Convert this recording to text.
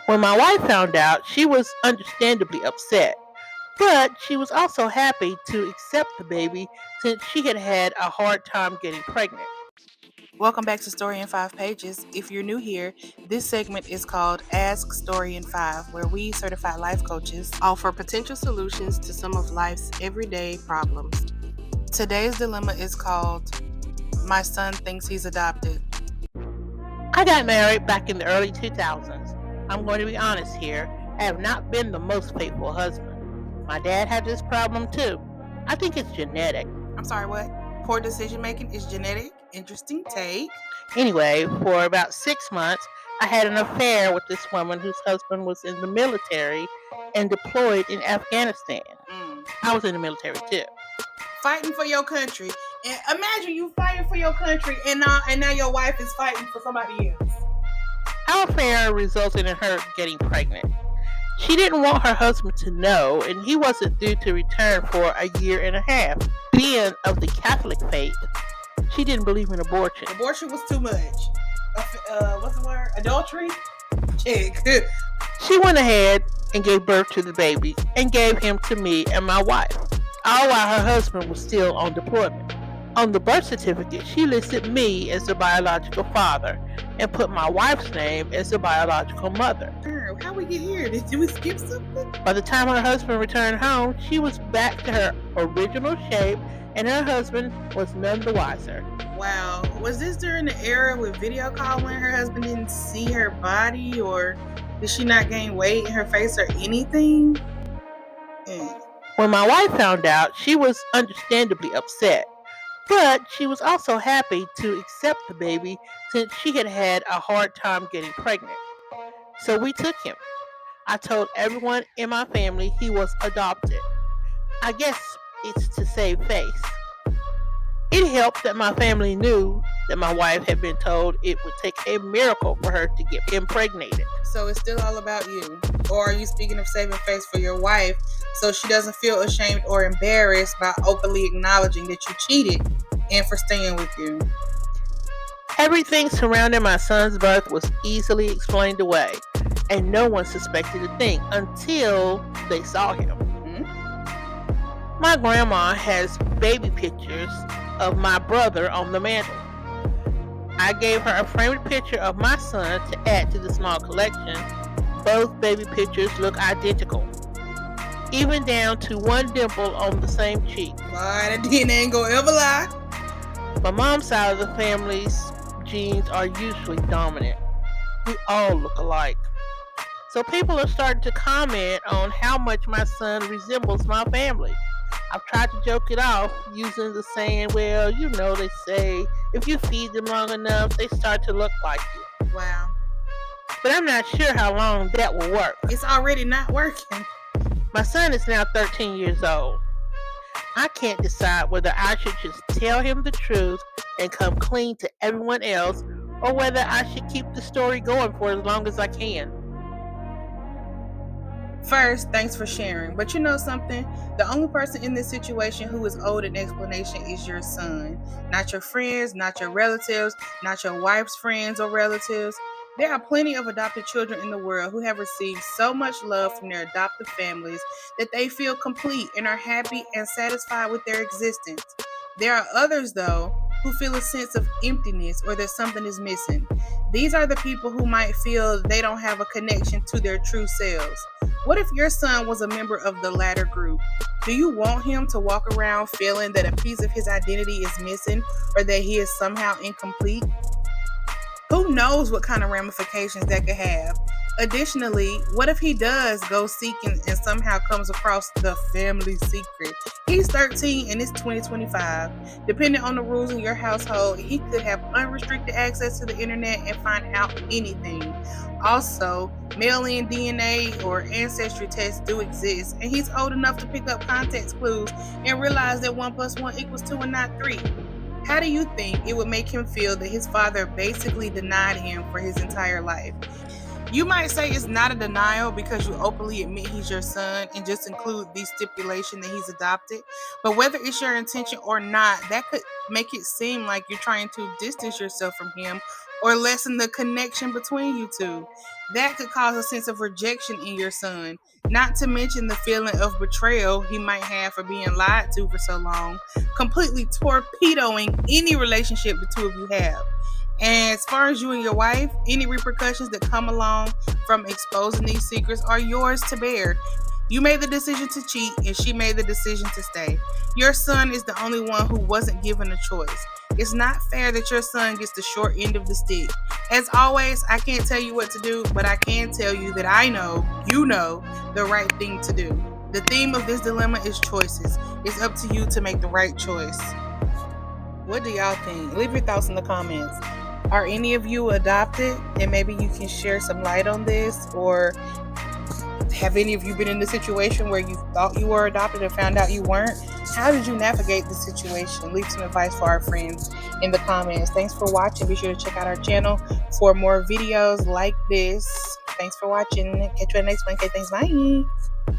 When my wife found out, she was understandably upset, but she was also happy to accept the baby since she had had a hard time getting pregnant. Welcome back to Story in 5 Pages. If you're new here, this segment is called Ask StoryInFive, where we certified life coaches offer potential solutions to some of life's everyday problems. Today's dilemma is called My Son Thinks He's Adopted. I got married back in the early 2000s. I'm going to be honest here, I have not been the most faithful husband. My dad had this problem too. I think it's genetic. I'm sorry, what? Poor decision making is genetic? Interesting take. Anyway, for about 6 months, I had an affair with this woman whose husband was in the military and deployed in Afghanistan. I was in the military too. Fighting for your country. And imagine you fighting for your country and now your wife is fighting for somebody else. Our affair resulted in her getting pregnant. She didn't want her husband to know, and he wasn't due to return for a year and a half. Being of the Catholic faith, she didn't believe in abortion. Abortion was too much. What's the word? Adultery? Check. She went ahead and gave birth to the baby and gave him to me and my wife, all while her husband was still on deployment. On the birth certificate, she listed me as the biological father and put my wife's name as the biological mother. How we get here? Did we skip something? By the time her husband returned home, she was back to her original shape and her husband was none the wiser. Wow. Was this during the era with video call when her husband didn't see her body, or did she not gain weight in her face or anything? When my wife found out, she was understandably upset, but she was also happy to accept the baby since she had had a hard time getting pregnant. So we took him. I told everyone in my family he was adopted. I guess it's to save face. It helped that my family knew that my wife had been told it would take a miracle for her to get impregnated. So it's still all about you? Or are you speaking of saving face for your wife so she doesn't feel ashamed or embarrassed by openly acknowledging that you cheated and for staying with you? Everything surrounding my son's birth was easily explained away, and no one suspected a thing until they saw him. My grandma has baby pictures of my brother on the mantle. I gave her a framed picture of my son to add to the small collection. Both baby pictures look identical, even down to one dimple on the same cheek. Boy, that DNA ain't gonna ever lie. My mom's side of the family's genes are usually dominant. We all look alike. So people are starting to comment on how much my son resembles my family. I've tried to joke it off using the saying, well, they say if you feed them long enough, they start to look like you. Wow. But I'm not sure how long that will work. It's already not working. My son is now 13 years old. I can't decide whether I should just tell him the truth and come clean to everyone else, or whether I should keep the story going for as long as I can. First, thanks for sharing. But you know something? The only person in this situation who is owed an explanation is your son. Not your friends, not your relatives, not your wife's friends or relatives. There are plenty of adopted children in the world who have received so much love from their adoptive families that they feel complete and are happy and satisfied with their existence. There are others, though, who feel a sense of emptiness or that something is missing. These are the people who might feel they don't have a connection to their true selves. What if your son was a member of the latter group? Do you want him to walk around feeling that a piece of his identity is missing or that he is somehow incomplete? Who knows what kind of ramifications that could have? Additionally, what if he does go seeking and somehow comes across the family secret? He's 13 and it's 2025. Depending on the rules in your household, he could have unrestricted access to the internet and find out anything. Also, mail-in DNA or ancestry tests do exist, and he's old enough to pick up context clues and realize that 1 + 1 = 2 and not 3. How do you think it would make him feel that his father basically denied him for his entire life? You might say it's not a denial because you openly admit he's your son and just include the stipulation that he's adopted. But whether it's your intention or not, that could make it seem like you're trying to distance yourself from him or lessen the connection between you two. That could cause a sense of rejection in your son, not to mention the feeling of betrayal he might have for being lied to for so long, completely torpedoing any relationship the two of you have. And as far as you and your wife, any repercussions that come along from exposing these secrets are yours to bear. You made the decision to cheat, and she made the decision to stay. Your son is the only one who wasn't given a choice. It's not fair that your son gets the short end of the stick. As always, I can't tell you what to do, but I can tell you that I know, you know, the right thing to do. The theme of this dilemma is choices. It's up to you to make the right choice. What do y'all think? Leave your thoughts in the comments. Are any of you adopted? And maybe you can share some light on this, or have any of you been in the situation where you thought you were adopted and found out you weren't? How did you navigate the situation? Leave some advice for our friends in the comments. Thanks for watching. Be sure to check out our channel for more videos like this. Thanks for watching. Catch you in the next one. Okay, thanks. Bye.